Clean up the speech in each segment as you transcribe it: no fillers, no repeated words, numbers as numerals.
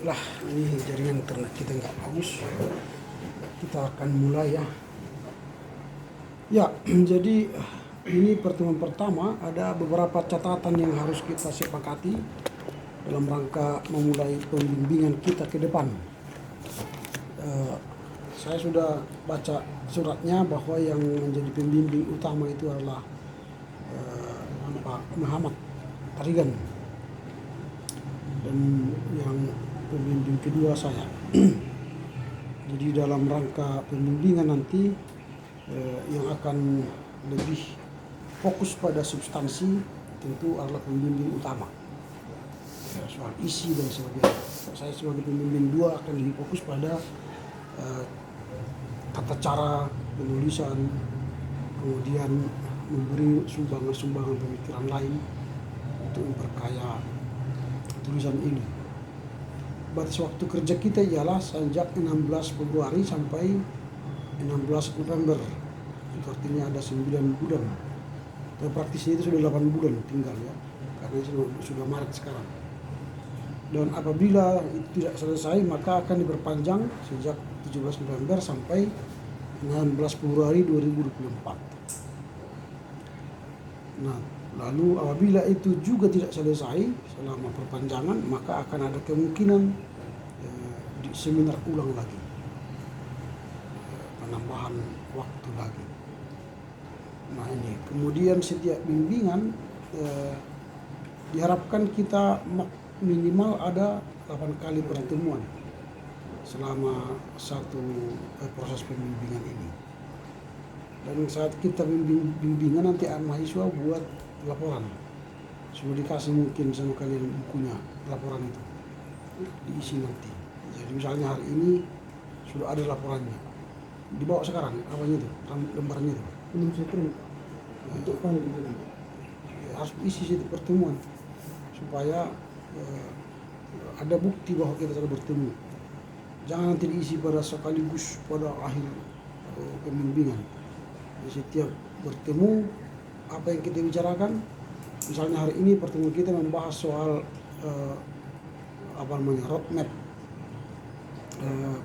Baiklah, ini jaringan internet kita nggak bagus. Kita akan mulai ya. Ya, jadi ini pertemuan pertama, ada beberapa catatan yang harus kita sepakati dalam rangka memulai pembimbingan kita ke depan. Saya sudah baca suratnya bahwa yang menjadi pembimbing utama itu adalah Pak Muhammad Tarigan, dan yang pembimbing kedua saya. Jadi dalam rangka pembimbingan nanti yang akan lebih fokus pada substansi tentu adalah pembimbing utama, soal isi dan sebagainya. Saya sebagai pembimbing dua akan lebih fokus pada tata cara penulisan, kemudian memberi sumbangan-sumbangan pemikiran lain untuk memperkaya tulisan ini. Batas waktu kerja kita ialah sejak 16 Februari sampai 16 November. Itu artinya ada 9 bulan. Dan praktisnya itu sudah 8 bulan tinggal ya, karena sudah Maret sekarang. Dan apabila itu tidak selesai, maka akan diperpanjang sejak 17 November sampai 16 Februari 2024. Nah, lalu apabila itu juga tidak selesai selama perpanjangan, maka akan ada kemungkinan di seminar ulang lagi, penambahan waktu lagi. Nah ini, kemudian setiap bimbingan diharapkan kita minimal ada 8 kali pertemuan selama satu proses pembimbingan ini. Dan saat kita bimbingan nanti mahasiswa buat laporan, sudah dikasih mungkin sama kalian bukunya laporan itu diisi nanti. Jadi misalnya hari ini sudah ada laporannya, dibawa sekarang apanya itu, lembarannya itu belum saya print untuk panel itu harus isi situ pertemuan supaya ada bukti bahwa kita telah bertemu. Jangan nanti diisi pada sekaligus pada akhir pembimbingan. Setiap bertemu apa yang kita bicarakan, misalnya hari ini pertemuan kita membahas soal roadmap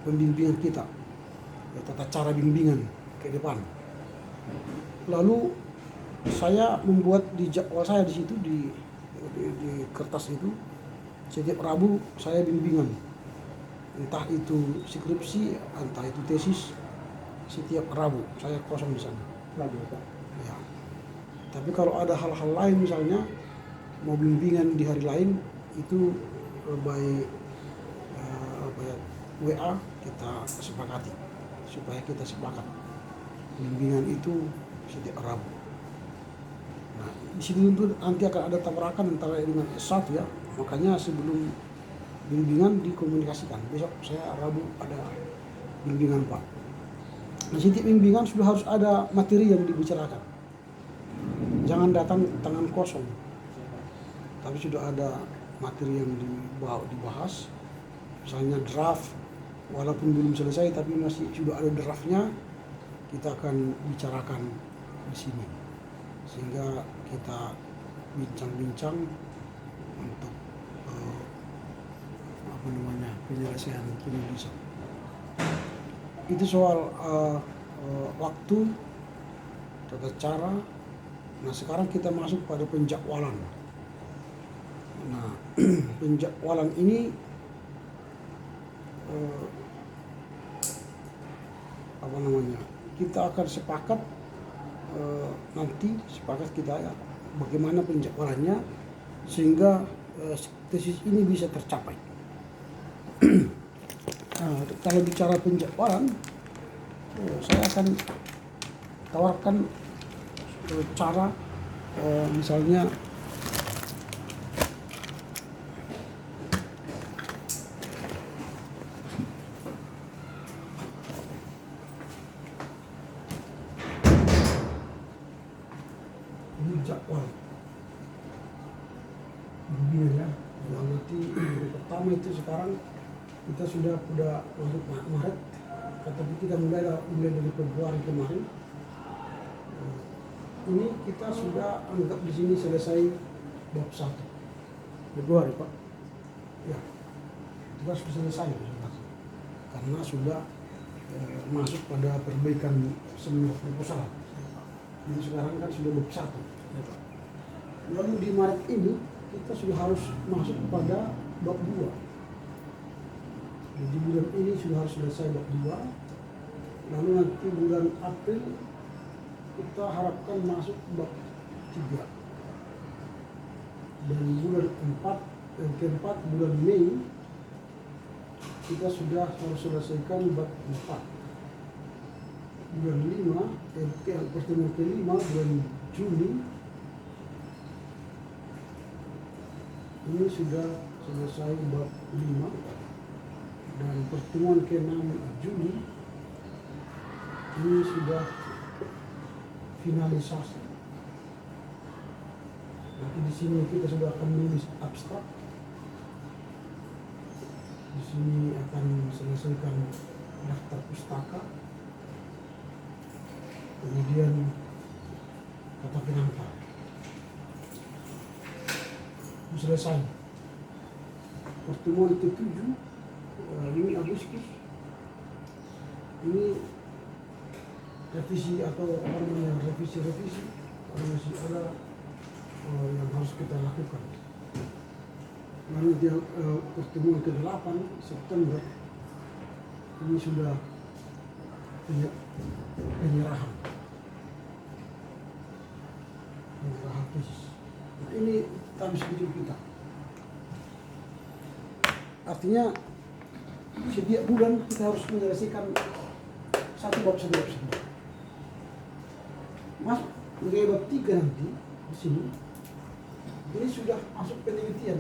pembimbingan kita, tata cara bimbingan ke depan. Lalu saya membuat di jadwal saya di situ di kertas itu, setiap Rabu saya bimbingan, entah itu skripsi, entah itu tesis. Setiap Rabu saya kosong di sana. Rabu, Pak. Ya. Tapi kalau ada hal-hal lain misalnya mau bimbingan di hari lain, itu by WA kita sepakati supaya kita sepakat bimbingan itu setiap Rabu. Nah, di situ tentu nanti akan ada tabrakan antara dengan S1 ya. Makanya sebelum bimbingan dikomunikasikan, besok saya Rabu ada bimbingan Pak. Nah, setiap bimbingan sudah harus ada materi yang dibicarakan. Jangan datang tangan kosong, tapi sudah ada materi yang dibahas. Misalnya draft, walaupun belum selesai tapi masih sudah ada draftnya, kita akan bicarakan di sini. Sehingga kita bincang-bincang untuk penyelesaian penulisan. Itu soal waktu, tata cara. Nah sekarang kita masuk pada penjadwalan. Nah penjadwalan ini kita akan sepakat nanti kita ya bagaimana penjadwalannya sehingga tesis ini bisa tercapai. Nah, kalau bicara penjadwalan, saya akan tawarkan cara misalnya ini jadwal bimbingan ya. Yang nanti pertama itu sekarang kita sudah untuk Maret, tetapi kita mulai dari Februari kemarin. Ini kita sudah anggap di sini selesai bab 1 Februari Pak. Ya, tugas selesai karena sudah masuk pada perbaikan semua proposal. Jadi sekarang kan sudah bab 1. Lalu di Maret ini kita sudah harus masuk pada bab 2. Jadi bulan ini sudah harus selesai bab 2. Lalu nanti bulan April kita harapkan masuk bab 3. Dan bulan keempat bulan Mei kita sudah harus selesaikan bab 4. Bulan 5, pertemuan kelima bulan Juni ini sudah selesai bab 5, dan pertemuan ke-6 Juni ini sudah finalisasi. Nanti di sini kita sudah akan menulis abstrak. Di sini akan selesaikan daftar pustaka, kemudian kata pengantar. Selesai. Pertemuan ke-7 ini Agustus ini revisi atau apa namanya revisi masih ada yang harus kita lakukan. Lalu dia pertemuan ke-8 September ini sudah penyerahan tesis. Nah, ini time schedule kita. Artinya setiap bulan kita harus menyelesaikan satu bab. Mas, mengenai bab 3 nanti di sini ini sudah masuk penelitian.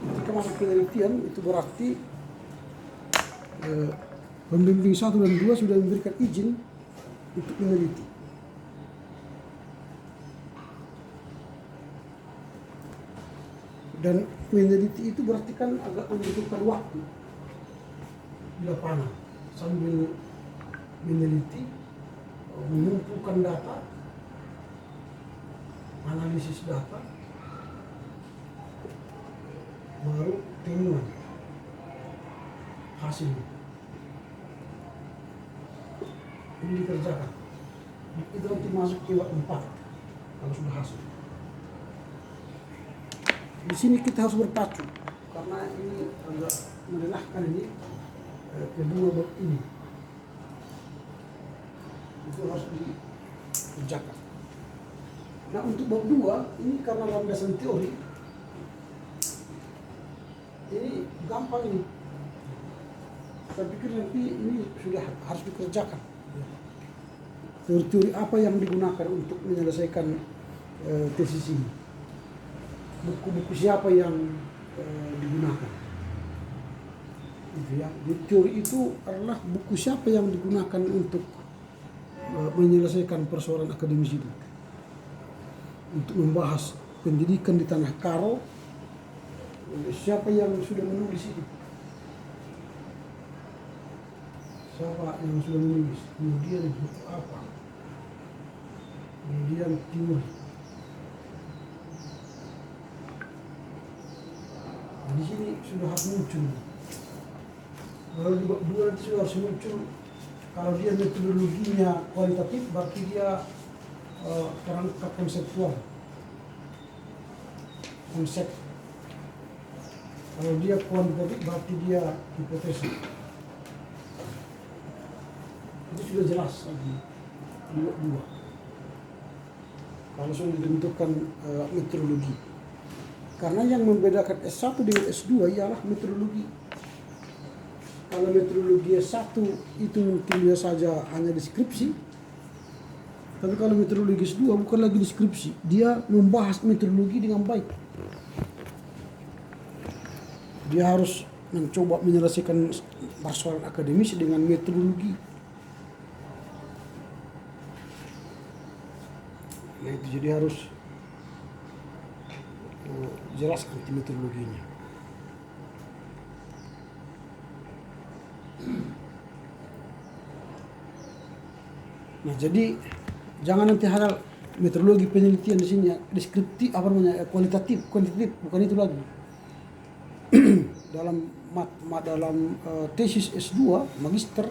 Ketika masuk penelitian itu berarti pembimbing 1 dan 2 sudah memberikan izin untuk meneliti. Dan meneliti itu berarti kan agak membutuhkan waktu di lapangan sambil meneliti, mengumpulkan data, analisis data, baru temuan hasilnya. Ini dikerjakan. Itu nanti masuk ke bab 4 kalau sudah hasil. Di sini kita harus berpacu karena ini agak melelahkan ini kedua bab ini. Itu harus dikerjakan. Nah, untuk bab 2 ini karena landasan teori ini gampang ini. Saya pikir nanti ini sudah harus dikerjakan. Teori-teori apa yang digunakan untuk menyelesaikan tesis ini? Buku-buku siapa yang digunakan? Itu ya. Jadi teori itu adalah buku siapa yang digunakan untuk menyelesaikan persoalan akademis itu. Untuk membahas pendidikan di tanah Karo, siapa yang sudah menulis itu? Siapa yang sudah menulis? Kemudian buku apa? Kemudian timur. Di sini sudah harus muncul. Kalau di bab 2 nanti sudah harus muncul. Kalau dia metodologinya kualitatif, berarti dia kerangka konseptual. Konsep. Kalau dia kuantitatif, berarti dia hipotesis. Itu sudah jelas lagi di bab 2. Kalau sudah ditentukan metodologi. Karena yang membedakan S1 dengan S2 ialah metodologi. Kalau metodologi S1 itu mungkin dia saja hanya deskripsi. Tapi kalau metodologi S2 bukan lagi deskripsi. Dia membahas metodologi dengan baik. Dia harus mencoba menyelesaikan persoalan akademis dengan metodologi. Nah, itu jadi harus jelas anti metodologinya. Nah, jadi jangan nanti hal metodologi penelitian di sini ya, deskriptif apa namanya, kualitatif, kuantitatif, bukan itu lagi. dalam tesis S2 magister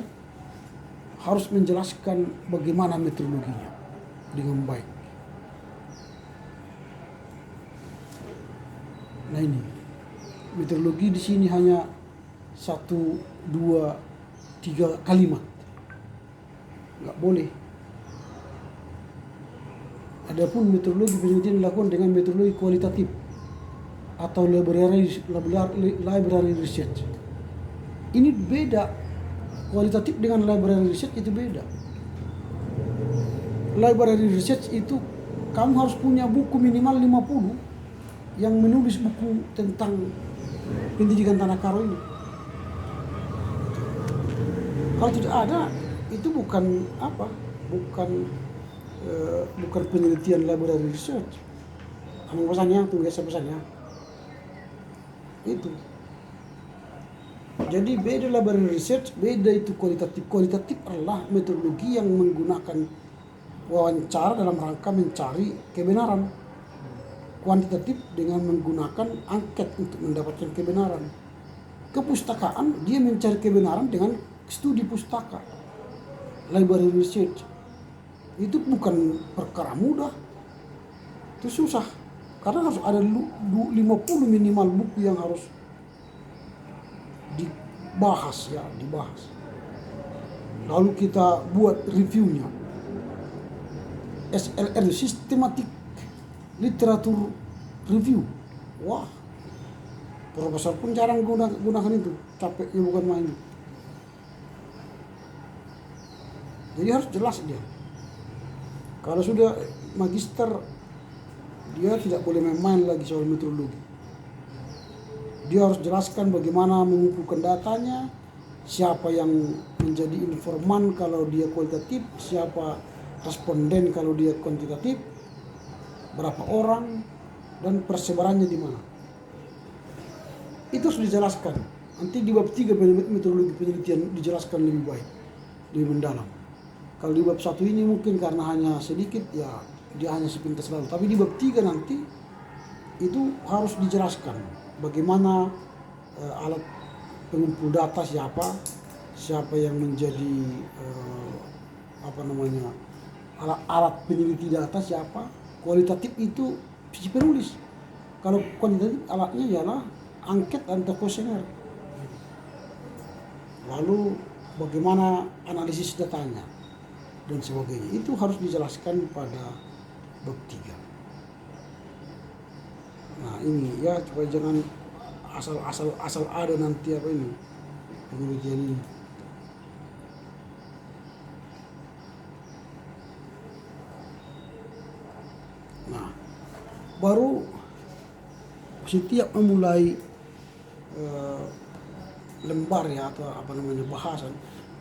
harus menjelaskan bagaimana metodologinya dengan baik. Nah ini metodologi di sini hanya 1, 2, 3 kalimat, nggak boleh. Adapun metodologi penelitian dilakukan dengan metodologi kualitatif atau library research. Ini beda, kualitatif dengan library research itu beda. Library research itu kamu harus punya buku minimal 50 yang menulis buku tentang pendidikan tanah karo ini. Kalau tidak ada, itu bukan apa, bukan penelitian library research. Kamu pesannya, tunggu saya pesannya. Itu. Jadi beda library research, beda itu kualitatif. Kualitatif adalah metodologi yang menggunakan wawancara dalam rangka mencari kebenaran. Kuantitatif dengan menggunakan angket untuk mendapatkan kebenaran. Kepustakaan dia mencari kebenaran dengan studi pustaka. Library research itu bukan perkara mudah, itu susah karena harus ada 50 minimal buku yang harus dibahas. Lalu kita buat reviewnya, SLR, Systematic Literature Review. Wah, profesor pun jarang gunakan itu, capeknya bukan main. Jadi harus jelas dia. Kalau sudah magister, dia tidak boleh main-main lagi soal metodologi. Dia harus jelaskan bagaimana mengumpulkan datanya, siapa yang menjadi informan kalau dia kualitatif, siapa responden kalau dia kuantitatif, berapa orang, dan persebarannya di mana. Itu harus dijelaskan. Nanti di bab 3 metodologi penelitian dijelaskan lebih baik, lebih mendalam. Kalau di bab 1 ini mungkin karena hanya sedikit, ya dia hanya sepintas lalu. Tapi di bab 3 nanti itu harus dijelaskan bagaimana alat pengumpul data siapa yang menjadi alat peneliti data siapa. Kualitatif itu si penulis. Kalau kuantitatif alatnya ialah angket atau kuesioner. Lalu bagaimana analisis datanya dan sebagainya, itu harus dijelaskan pada bab 3. Nah ini ya, supaya jangan asal ada nanti apa ini penelitian ini. Nah baru setiap memulai lembar ya atau bahasan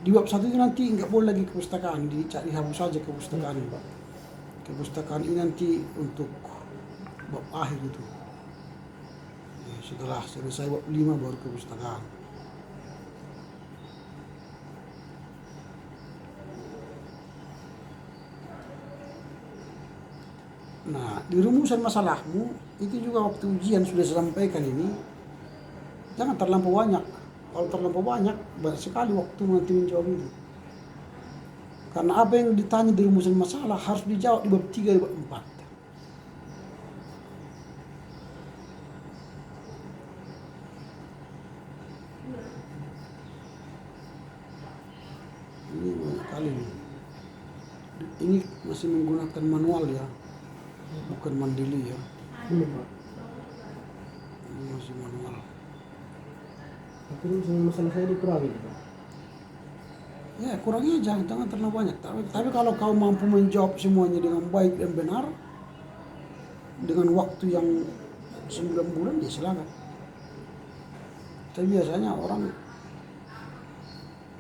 di bab 1 itu nanti nggak boleh lagi kepustakaan, dicari hapus saja kepustakaan ini, Pak. Kepustakaan ini nanti untuk bab akhir itu. Ya, setelah selesai bab 5 baru kepustakaan. Nah, di rumusan masalahmu itu juga waktu ujian sudah saya sampaikan ini, jangan terlampau banyak. Kalau terlampau banyak sekali waktu nanti menjawab itu. Karena apa yang ditanya di rumusan masalah harus dijawab di bab 3 di bab 4. Ini banyak kali nih. Ini masih menggunakan manual ya, bukan mandiri ya. Ini masih manual. Tapi masalah saya dikurangi, Pak. Ya kurangnya jangan terlalu banyak. Tapi kalau kau mampu menjawab semuanya dengan baik dan benar, dengan waktu yang 9 bulan, ya silakan. Tapi biasanya orang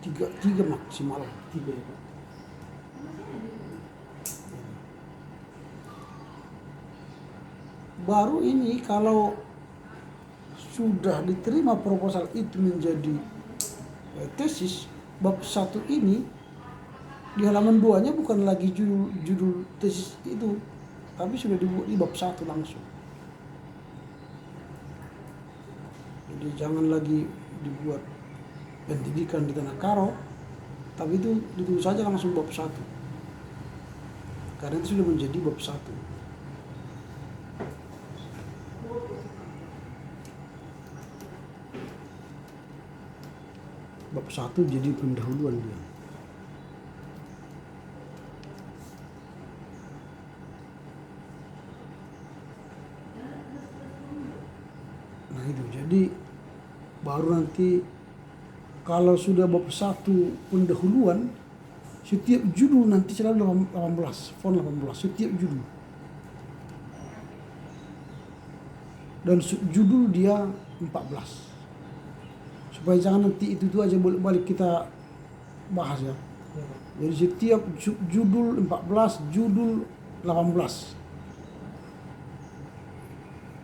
3 maksimal. 3 ya, Pak. Baru ini kalau sudah diterima proposal itu menjadi tesis, bab 1 ini di halaman 2-nya bukan lagi judul tesis itu, tapi sudah dibuat di bab 1 langsung. Jadi jangan lagi dibuat pendidikan di Tanah Karo, tapi itu ditulis saja langsung bab 1. Karena itu sudah menjadi bab 1. Bab 1 jadi pendahuluan dia. Nah itu, jadi baru nanti kalau sudah bab 1 pendahuluan, setiap judul nanti selalu 18, font 18, setiap judul. Dan judul dia 14. Supaya jangan nanti itu aja bolak-balik kita bahas ya. Jadi setiap judul 14, judul 18.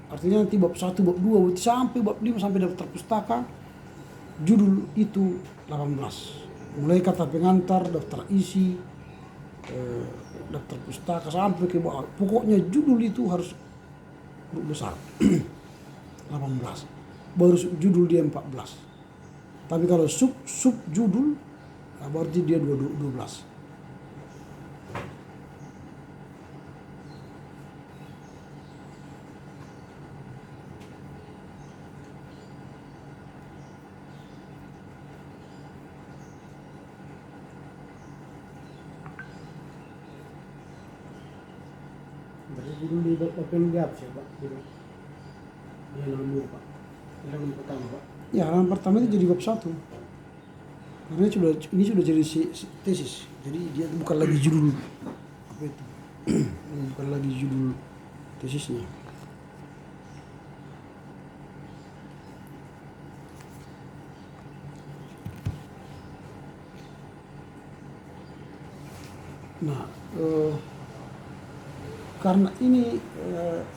Artinya nanti bab 1, bab 2, sampai bab 5 sampai daftar pustaka, judul itu 18. Mulai kata pengantar, daftar isi, daftar pustaka sampai ke bawah. Pokoknya judul itu harus besar. 18. Baru judul dia 14. Tapi kalau sub judul, nah berarti dia 12. Berarti dulu di open gap sih Pak, di halaman 2 Pak, halaman pertama Pak. Ya, halaman pertama itu jadi bab 1. Karena ini sudah jadi tesis. Jadi dia bukan lagi judul apa itu. Bukan lagi judul tesisnya. Nah, karena ini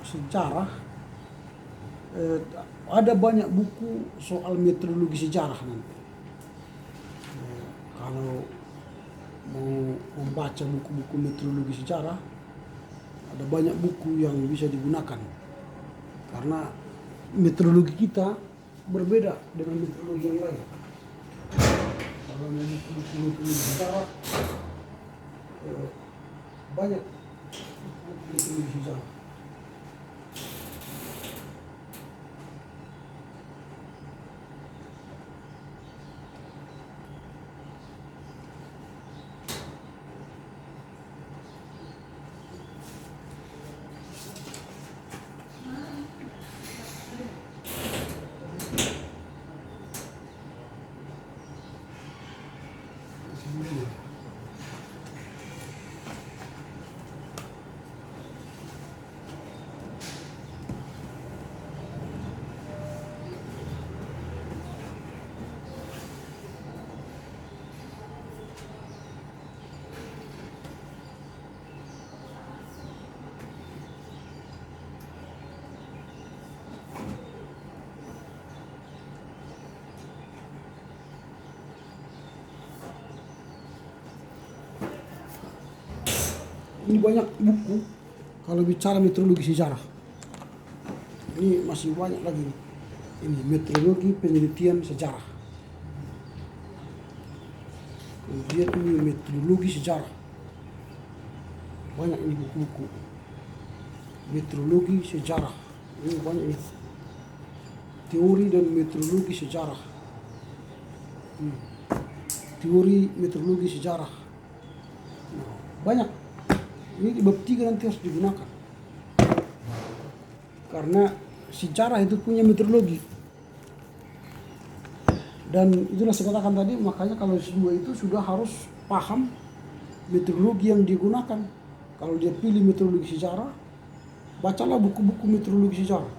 sejarah, ada banyak buku soal metodologi sejarah nanti. Kalau mau membaca buku-buku metodologi sejarah, ada banyak buku yang bisa digunakan. Karena metodologi kita berbeda dengan metodologi yang lain. Kalau buku metodologi sejarah, banyak buku metodologi sejarah. Ini banyak buku kalau bicara metodologi sejarah. Ini masih banyak lagi nih. Ini metodologi penelitian sejarah. Kemudian ini metodologi sejarah. Banyak ini buku-buku. Metodologi sejarah. Ini banyak ini. Teori dan metodologi sejarah. Teori metodologi sejarah. Nah, banyak. Ini di bab 3 nanti harus digunakan. Karena sejarah itu punya metodologi. Dan itulah saya katakan tadi, makanya kalau S2 itu sudah harus paham metodologi yang digunakan. Kalau dia pilih metodologi sejarah, bacalah buku-buku metodologi sejarah.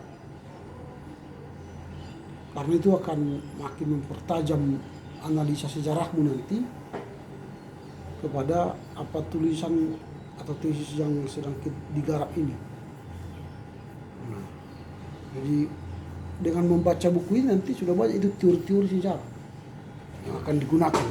Karena itu akan makin mempertajam analisa sejarahmu nanti kepada apa tulisan atau tesis yang sedang digarap ini. Nah, jadi dengan membaca buku ini nanti sudah banyak itu teori-teori sejarah yang akan digunakan.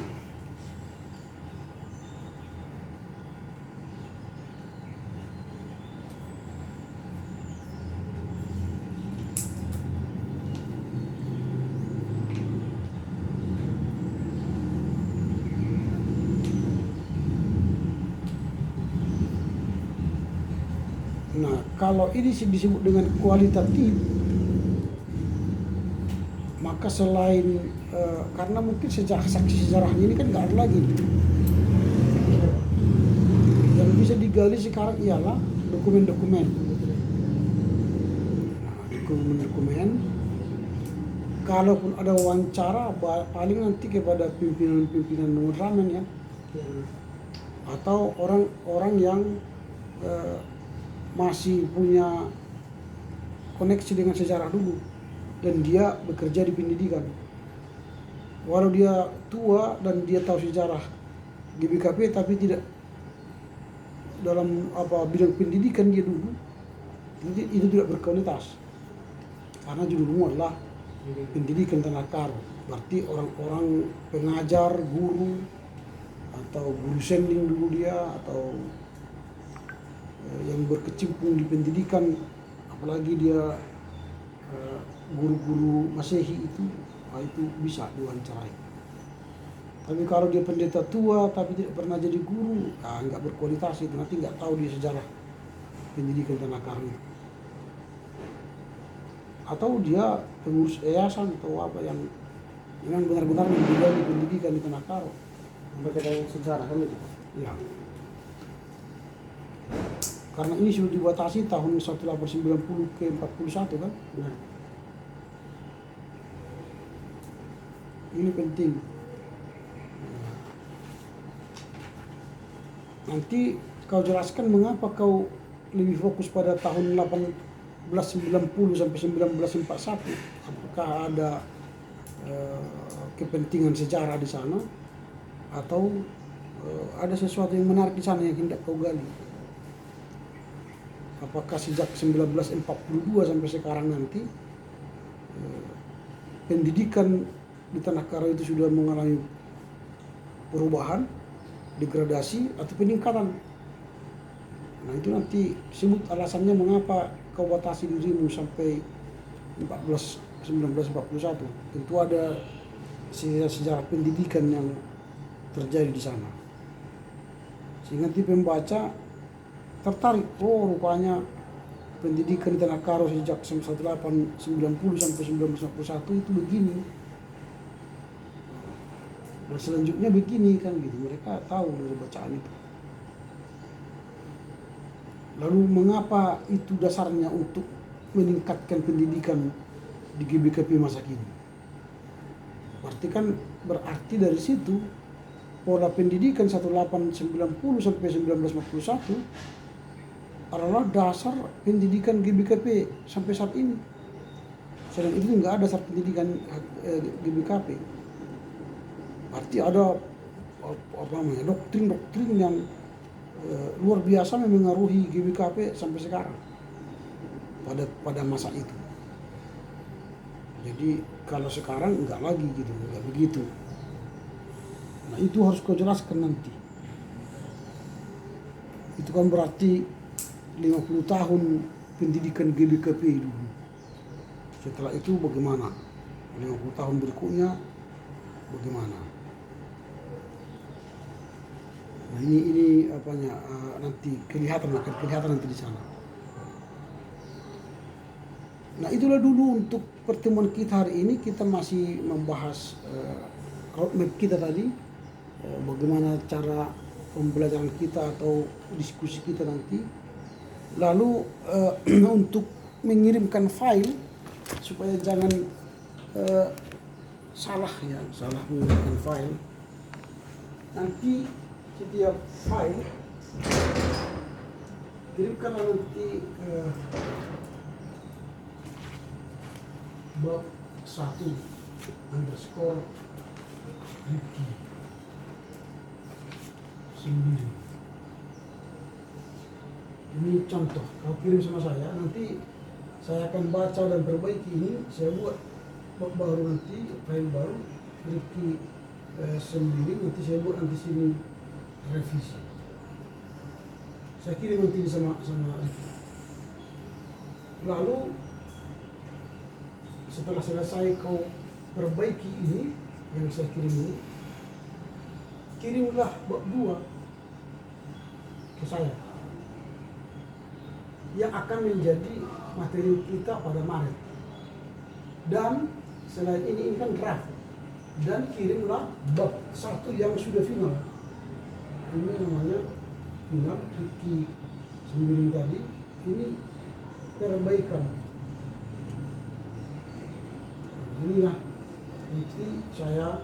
Nah, kalau ini disebut dengan kualitatif, maka selain karena mungkin saksi sejarahnya ini kan nggak ada lagi. Yang bisa digali sekarang ialah dokumen-dokumen. Nah, dokumen-dokumen. Kalaupun ada wawancara, paling nanti kepada pimpinan-pimpinan Ramen ya, atau orang-orang yang masih punya koneksi dengan sejarah dulu dan dia bekerja di pendidikan. Walau dia tua dan dia tahu sejarah GBKP tapi tidak dalam bidang pendidikan dia dulu, itu tidak berkualitas. Karena judulmu adalah pendidikan Tanah Karo. Berarti orang-orang pengajar, guru, atau guru sending dulu dia, atau yang berkecimpung di pendidikan, apalagi dia guru-guru Masehi itu bisa diwawancarai. Tapi kalau dia pendeta tua tapi tidak pernah jadi guru, nggak berkualitas itu, nanti nggak tahu dia sejarah pendidikan Tanah Karo itu. Atau dia pengurus yayasan atau apa yang memang benar-benar menjadi pendidikan di Tanah Karo. Berkaitan sejarah kan itu. Ya. Karena ini sudah dibatasi tahun 1890 ke 41 kan. Nah, Ini penting. Nanti kau jelaskan mengapa kau lebih fokus pada tahun 1890 sampai 1941. Apakah ada kepentingan sejarah di sana atau ada sesuatu yang menarik di sana yang hendak kau gali? Apakah sejak 1942 sampai sekarang nanti pendidikan di Tanah Karo itu sudah mengalami perubahan, degradasi atau peningkatan? Nah, itu nanti sebut alasannya mengapa kau batasi dirimu sampai 1941. Tentu ada sejarah pendidikan yang terjadi di sana. Sehingga nanti pembaca tertarik, oh rupanya pendidikan di Tanah Karo sejak 1890 sampai 1941 itu begini. Dan selanjutnya begini kan gitu, mereka tahu dari bacaan itu. Lalu mengapa itu dasarnya untuk meningkatkan pendidikan di GBKP masa kini? Berarti dari situ pola pendidikan 1890 sampai 1941 adalah dasar pendidikan GBKP sampai saat ini. Selain itu nggak ada dasar pendidikan GBKP. Berarti ada doktrin-doktrin yang luar biasa memengaruhi GBKP sampai sekarang pada masa itu. Jadi kalau sekarang enggak lagi gitu, enggak begitu. Nah, itu harus kau jelaskan nanti. Itu kan berarti 50 tahun pendidikan GBKP dulu. Setelah itu bagaimana? 50 tahun berikutnya bagaimana? Nah, ini nanti kelihatan nanti di sana. Nah, itulah dulu untuk pertemuan kita hari ini. Kita masih membahas roadmap kita tadi, bagaimana cara pembelajaran kita atau diskusi kita nanti. Lalu untuk mengirimkan file supaya jangan salah mengirimkan file. Nanti setiap file kirimkanlah nanti ke bab 1 underscore Rifki sendiri. Ini contoh, kau kirim sama saya, nanti saya akan baca dan perbaiki ini. Saya buat bab baru nanti, file baru Rifki sendiri. Nanti saya buat nanti sini revisi. Saya kirim nanti sama Rifki. Lalu setelah selesai kau perbaiki ini yang saya kirim ini, kirimlah bab 2 ke saya. yang akan menjadi materi kita pada Maret. Dan selain ini kan draft. Dan kirimlah bab 1 yang sudah final. Ini namanya final Ricky Sembiring tadi. Ini perbaikan. Inilah itu saya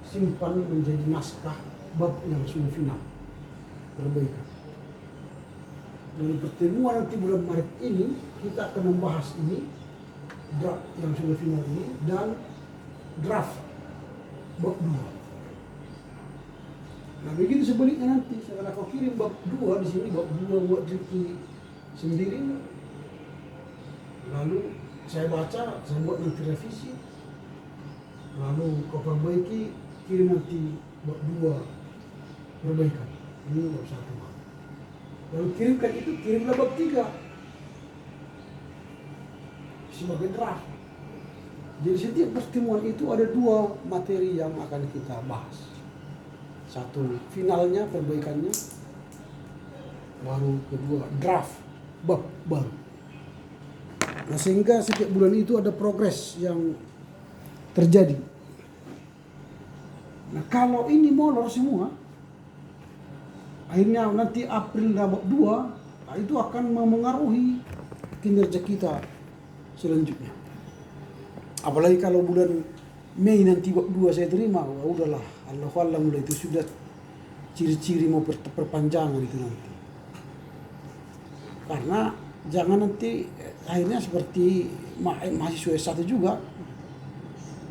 simpan menjadi naskah bab yang sudah final perbaikan. Dari pertemuan nanti bulan Maret ini kita akan membahas ini draft yang sudah final ini dan draft bab 2. Nah begitu sebaliknya nanti setelah kau kirim bab 2 di sini bab 2 buat Ricky sendiri, lalu saya baca, saya buat nanti revisi, lalu kau perbaiki, kirim nanti bab 2 perbaikan. Ini bab 1. Lalu kirimkan itu, kirimlah bab 3 sebagai draft. Jadi setiap pertemuan itu ada 2 materi yang akan kita bahas. Satu finalnya, perbaikannya, baru kedua draft bab baru. Nah sehingga setiap bulan itu ada progres yang terjadi. Nah kalau ini molor semua, akhirnya nanti April bab 2, nah itu akan memengaruhi kinerja kita selanjutnya. Apalagi kalau bulan Mei nanti bab 2 saya terima, wah udahlah, Allahu a'lam itu sudah ciri-ciri mau perpanjangan itu nanti. Karena jangan nanti akhirnya seperti mahasiswa S1 juga,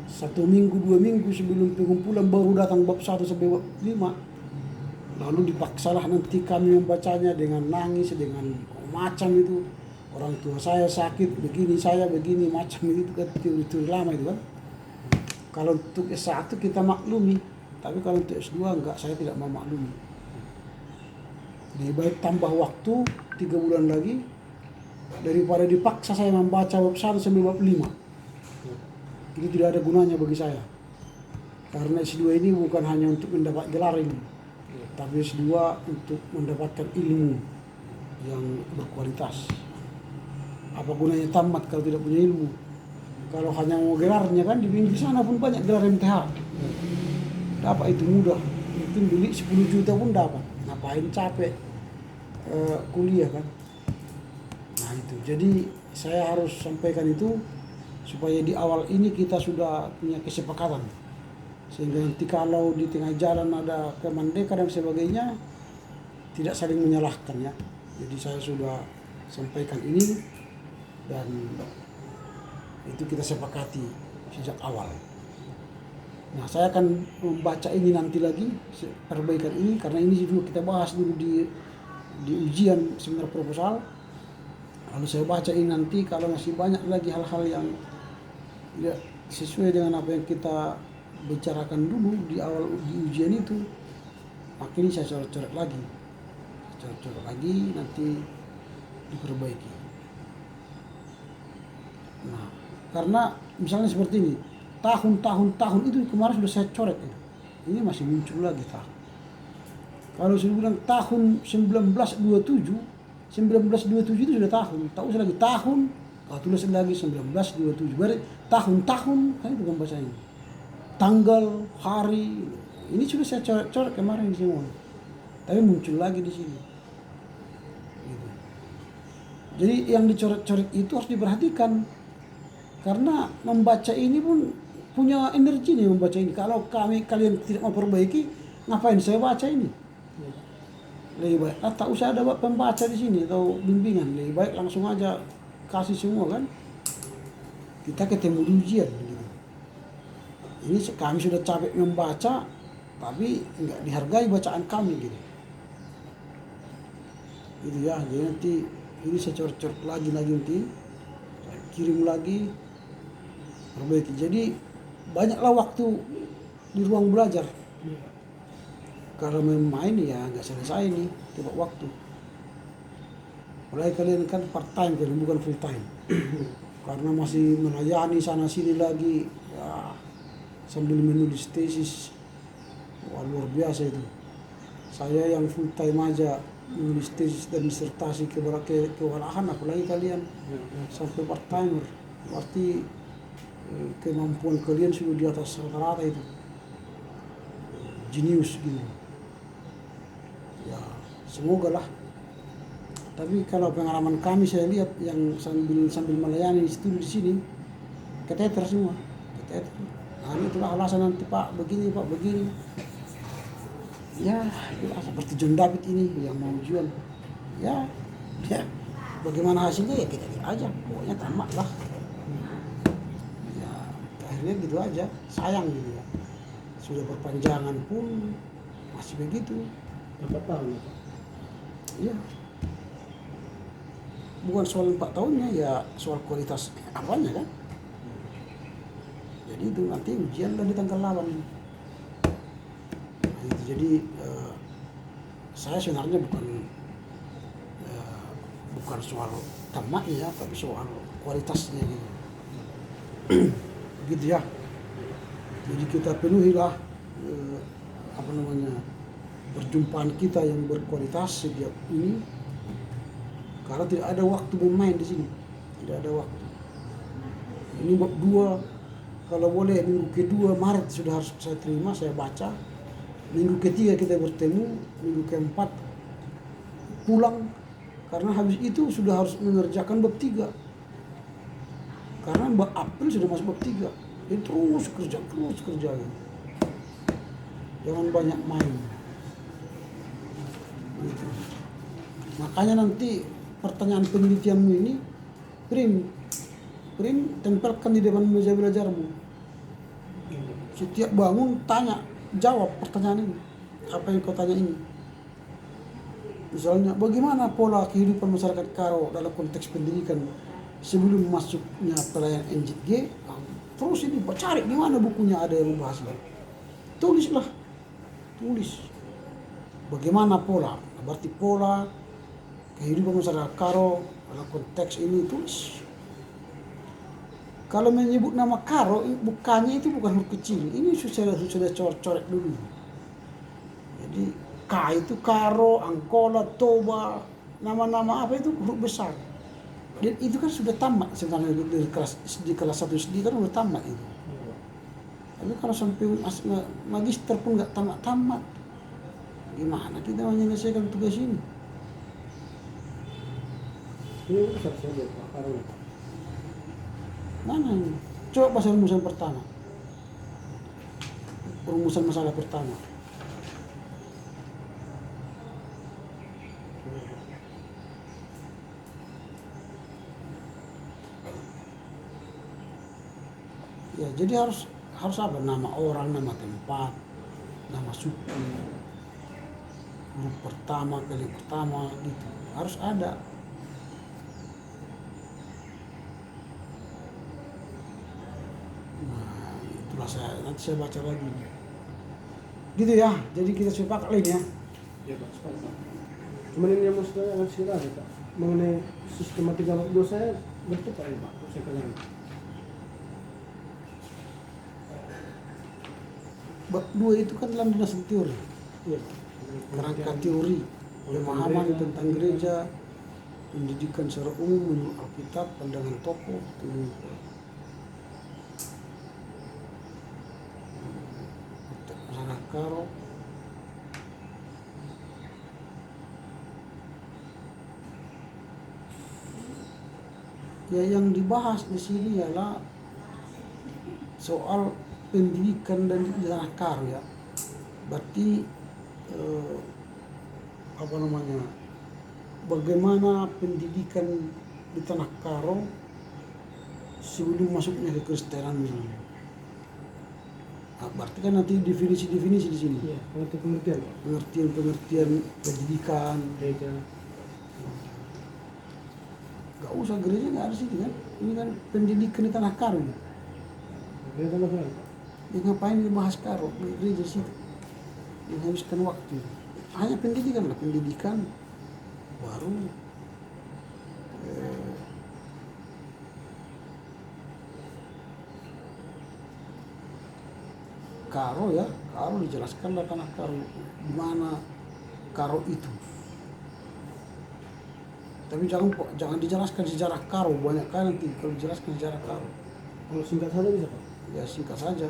1 minggu 2 minggu sebelum pengumpulan baru datang bab 1 sampai bab 5. Lalu dipaksalah nanti kami membacanya dengan nangis, dengan macam itu. Orang tua saya sakit, begini, saya begini, macam itu kan teori lama itu kan. Kalau untuk S1 kita maklumi, tapi kalau untuk S2 enggak, saya tidak mau maklumi. Lebih baik tambah waktu 3 bulan lagi daripada dipaksa saya membaca bab 1 sampai bab 5. Itu tidak ada gunanya bagi saya. Karena S2 ini bukan hanya untuk mendapat gelar ini, tapi S2 untuk mendapatkan ilmu yang berkualitas. Apa gunanya tamat kalau tidak punya ilmu? Kalau hanya mau gelarnya kan di pinggir sana pun banyak gelar MTH. Dapat itu mudah. Mungkin beli 10 juta pun dapat. Ngapain capek kuliah kan? Nah itu. Jadi saya harus sampaikan itu supaya di awal ini kita sudah punya kesepakatan. Sehingga nanti kalau di tengah jalan ada kemandeka dan sebagainya tidak saling menyalahkan ya. Jadi saya sudah sampaikan ini dan itu kita sepakati sejak awal. Nah saya akan membaca ini nanti lagi perbaikan ini karena ini dulu kita bahas dulu di ujian seminar proposal. Lalu saya baca ini nanti kalau masih banyak lagi hal-hal yang tidak sesuai dengan apa yang kita bicarakan dulu di awal di ujian itu, akhirnya saya coret-coret lagi, nanti diperbaiki. Nah, karena misalnya seperti ini, tahun itu kemarin sudah saya coret ini masih muncul lagi tahun. Kalau saya bilang tahun 1927 itu sudah tahun, tak usah lagi tahun, kalau tulis lagi 1927, berarti tahun-tahun kan itu kan bahasa ini. Tanggal, hari, ini sudah saya coret-coret kemarin di semua. Tapi muncul lagi di sini. Gitu. Jadi yang dicoret-coret itu harus diperhatikan. Karena membaca ini pun punya energi nih membaca ini. Kalau kalian tidak mau perbaiki, ngapain saya baca ini? Lebih baik, tak usah ada pembaca di sini atau bimbingan. Lebih baik langsung aja kasih semua kan. Kita ketemu di ujian. Gitu. Ini kami sudah capek membaca, tapi nggak dihargai bacaan kami gitu. Gitu ya. Jadi nanti ini saya coret-coret lagi nanti, saya kirim lagi. Perbaiki. Jadi banyaklah waktu di ruang belajar. Kalau main ya nggak selesai nih, tiba waktu. Apalagi kalian kan part time kan, bukan full time. Karena masih melayani sana sini lagi, ya, sambil menulis tesis, wah luar biasa itu. Saya yang full time aja menulis tesis dan disertasi kewalahan, apalagi kalian Ya, ya. sampai part timer, berarti kemampuan kalian sudah di atas rata-rata itu, jenius gitu ya. Semoga lah. Tapi kalau pengalaman kami saya lihat yang sambil melayani studi di sini, keteter semua, keteter. Nah, itulah alasan nanti Pak begini, Pak begini. Ya, itulah seperti John David ini yang mau ujian. Ya, ya. Bagaimana hasilnya ya kita lihat aja. Pokoknya tamat lah. Ya, akhirnya gitu aja. Sayang gitu ya. Sudah perpanjangan pun masih begitu. Berapa tahun ya, Pak? Iya. Bukan soal 4 tahunnya, ya soal kualitas apanya kan. Jadi itu nanti ujian dan di tanggal 8. Nah, itu jadi saya sebenarnya bukan soal tamatnya, tapi soal kualitasnya gitu. Begitu ya. Jadi kita penuhilah perjumpaan kita yang berkualitas setiap ini. Karena tidak ada waktu bermain di sini, tidak ada waktu. Ini bab 2, kalau boleh minggu kedua Maret sudah harus saya terima, saya baca. Minggu ketiga kita bertemu, minggu keempat pulang. Karena habis itu sudah harus mengerjakan bab 3. Karena bab April sudah masuk bab 3. Jadi terus kerja. Jangan banyak main. Gitu. Makanya nanti pertanyaan penelitianmu ini print tempelkan di depan meja belajarmu. Setiap bangun tanya, jawab pertanyaan ini. Apa yang kau tanya ini? Misalnya, bagaimana pola kehidupan masyarakat Karo dalam konteks pendidikan sebelum masuknya pelayan NJG? Terus ini cari di mana bukunya ada yang membahasnya. Tulis. Bagaimana pola? Berarti pola kehidupan masyarakat Karo dalam konteks ini tulis. Kalau menyebut nama Karo, bukannya itu bukan huruf kecil. Ini sudah coret dulu. Jadi K itu Karo, Angkola, Toba, nama-nama apa itu huruf besar. Dan itu kan sudah tamat sebenarnya di kelas 1 SD kan sudah tamat itu. Tapi kalau sampai magister pun nggak tamat-tamat, gimana kita menyelesaikan tugas ini? Ini besar saja Pak Karun. Mana ini? Coba bahasa rumusan pertama. Rumusan masalah pertama. Ya, jadi harus apa? Nama orang, nama tempat, nama suku, huruf pertama, kali pertama gitu. Harus ada. Nah, itulah nanti saya baca lagi. Gitu ya. Jadi kita sepakat lain ya. Ya Pak, sepakat. Cuman ini yang mau saya ngasih aja Pak, mengenai sistematika bab 2 saya bertukar ya Pak, saya kalian. Bab 2 itu kan dalam dinasti teori. Iya. Kerangka teori, pemahaman tentang gereja, pendidikan secara umum menurut Alkitab, pandangan tokoh, masalah Karo. Ya, yang dibahas di sini ialah soal pendidikan dan di tanah Karo ya. Berarti bagaimana pendidikan di tanah Karo sebelum masuknya ke Kristenan misalnya. Nah, berarti kan nanti definisi-definisi di sini. Iya, pengertian Pak. Pengertian pendidikan. Gereja. Gak usah gereja, nggak ada sini kan. Ini kan pendidikan di tanah Karo. Gereja apa Pak? Ya, ngapain dibahas Karo di gereja situ? Menghabiskan waktu. Hanya pendidikan lah, pendidikan baru Karo ya, Karo dijelaskan lah tanah Karo, di mana Karo itu. Tapi jangan dijelaskan sejarah Karo, banyak kali nanti kalau dijelaskan sejarah Karo. Kalau singkat saja bisa Pak? Ya singkat saja.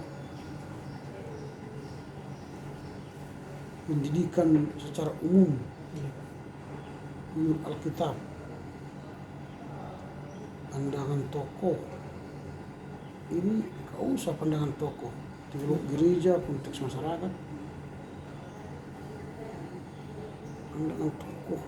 Pendidikan secara umum menurut Alkitab, pandangan tokoh ini gak usah pandangan tokoh, teolog gereja, konteks masyarakat, pandangan tokoh.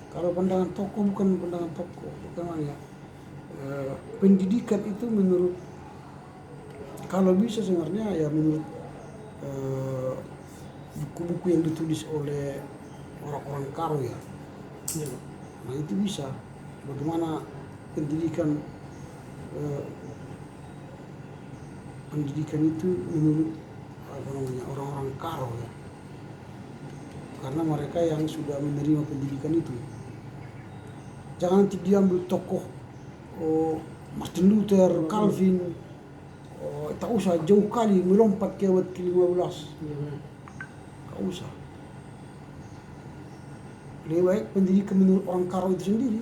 Kalau pandangan tokoh bukan pandangan tokoh, bagaimana ya? Pendidikan itu menurut, kalau bisa sebenarnya ya menurut buku-buku yang ditulis oleh orang-orang Karo ya. Iya Pak. Nah itu bisa bagaimana pendidikan pendidikan itu menurut apa namanya orang-orang Karo ya, karena mereka yang sudah menerima pendidikan itu. Jangan nanti diambil tokoh Martin Luther, Calvin, tak usah jauh kali melompat ke abad ke-15. Iya Pak. Tak usah. Lebih baik pendidikan menurut orang Karo itu sendiri.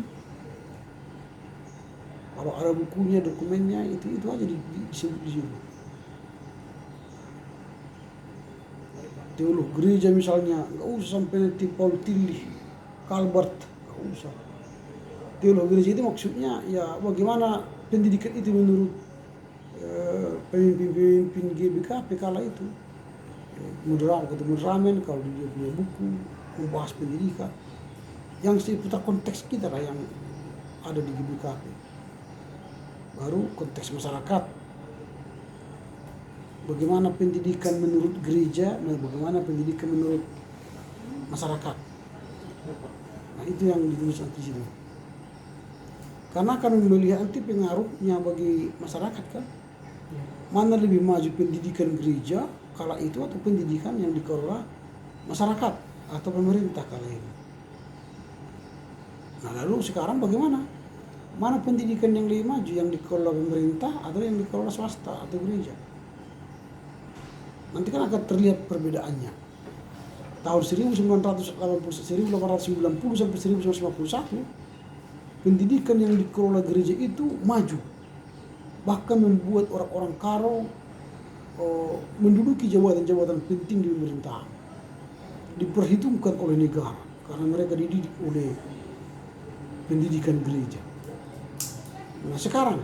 Kalau ada bukunya, dokumennya, itu aja disebut di situ. Teolog gereja misalnya, nggak usah sampai nanti Paul Tillich, Calvert, nggak usah. Teolog gereja itu maksudnya ya bagaimana pendidikan itu menurut pemimpin-pemimpin GBKP kala itu. Ketemu Ramen kalau dia punya buku membahas pendidikan yang seputar konteks kita lah yang ada di GBKP. Baru konteks masyarakat, bagaimana pendidikan menurut gereja, bagaimana pendidikan menurut masyarakat. Nah itu yang ditulis nanti situ. Karena akan melihat nanti pengaruhnya bagi masyarakat kan. Mana lebih maju pendidikan gereja kala itu atau pendidikan yang dikelola masyarakat atau pemerintah kala itu. Nah lalu sekarang bagaimana? Mana pendidikan yang lebih maju, yang dikelola pemerintah atau yang dikelola swasta atau gereja? Nanti kan akan terlihat perbedaannya. Tahun 1890 sampai 1951 pendidikan yang dikelola gereja itu maju, bahkan membuat orang-orang Karo menduduki jabatan-jabatan penting di pemerintahan, diperhitungkan oleh negara karena mereka dididik oleh pendidikan gereja. Nah sekarang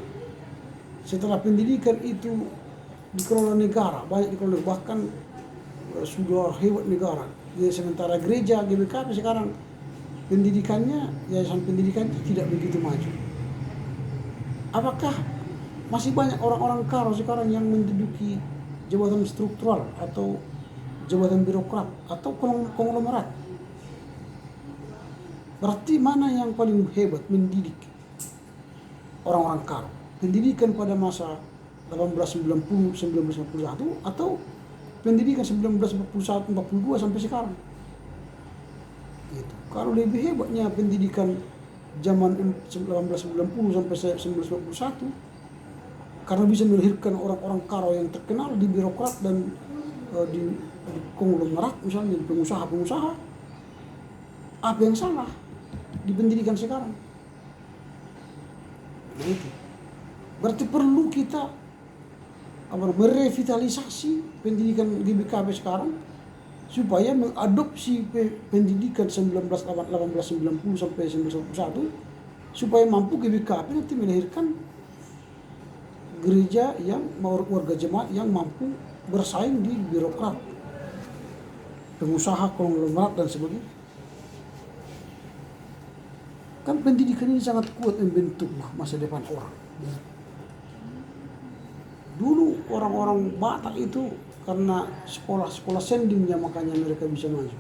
setelah pendidikan itu dikelola negara, banyak dikelola, bahkan sudah hebat negara. Jadi sementara gereja GBKP sekarang pendidikannya, yayasan pendidikan itu tidak begitu maju. Apakah masih banyak orang-orang Karo sekarang yang menduduki jabatan struktural atau jabatan birokrat atau konglomerat? Berarti mana yang paling hebat mendidik orang-orang Karo? Pendidikan pada masa 1890-1951 atau pendidikan 1941-42 sampai sekarang? Gitu. Kalau lebih hebatnya pendidikan zaman 1890 sampai 1941 karena bisa melahirkan orang-orang Karo yang terkenal di birokrat dan di konglomerat, misalnya di pengusaha-pengusaha. Apa yang salah di pendidikan sekarang? Begitu. Berarti perlu kita merevitalisasi pendidikan GBKP sekarang supaya mengadopsi pendidikan 1890 sampai 1941 supaya mampu GBKP nanti melahirkan gereja yang warga jemaat yang mampu bersaing di birokrat, pengusaha, konglomerat dan sebagainya. Kan pendidikan ini sangat kuat membentuk masa depan orang. Dulu orang-orang Batak itu karena sekolah sendingnya makanya mereka bisa maju.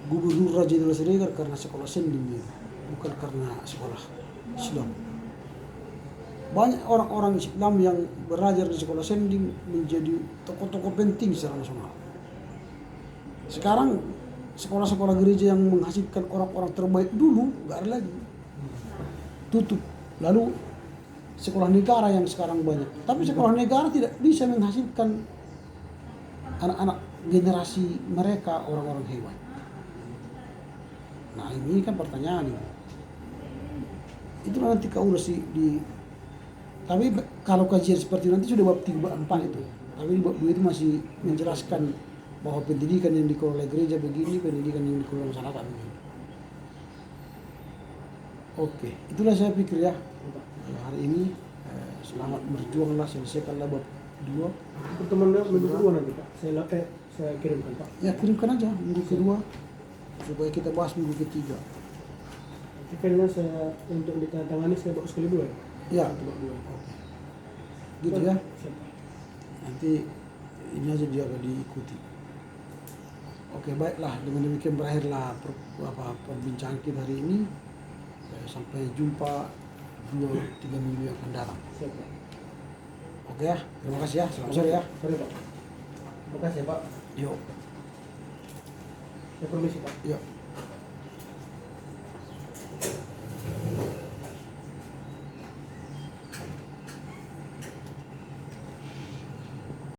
Gubernur Raja Indonesia Siregar karena sekolah sendingnya, bukan karena sekolah Islam. Banyak orang-orang Islam yang belajar di sekolah sending menjadi tokoh-tokoh penting secara nasional. Sekarang sekolah-sekolah gereja yang menghasilkan orang-orang terbaik dulu nggak ada lagi, tutup. Lalu sekolah negara yang sekarang banyak, tapi sekolah negara tidak bisa menghasilkan anak-anak generasi mereka orang-orang hewan. Nah ini kan pertanyaan ini. Itu nanti kau udah sih di. Tapi kalau kajian seperti nanti sudah bab 3 bab 4 itu. Tapi di bab 2 itu masih menjelaskan bahwa pendidikan yang dikelola oleh gereja begini, pendidikan yang dikelola masyarakat begini. Oke, itulah saya pikir ya. Hari ini selamat berjuanglah, selesaikanlah bab 2. Pertemuan minggu kedua nanti Pak. Saya kirimkan Pak. Ya kirimkan aja minggu kedua supaya kita bahas minggu ketiga. Filenya saya untuk ditandatangani saya bawa sekali 2 ya. Ya, Bab 2. oke. Gitu ya. Siap, Pak. Nanti ini aja dia akan diikuti. Oke, baiklah. Dengan demikian berakhirlah perbincangan kita hari ini. Sampai jumpa 2-3 minggu yang akan datang. Siap, Pak. Oke ya, terima kasih ya. Selamat sore ya. Sore Pak. Terima kasih Pak. Yuk, Saya permisi Pak. yuk.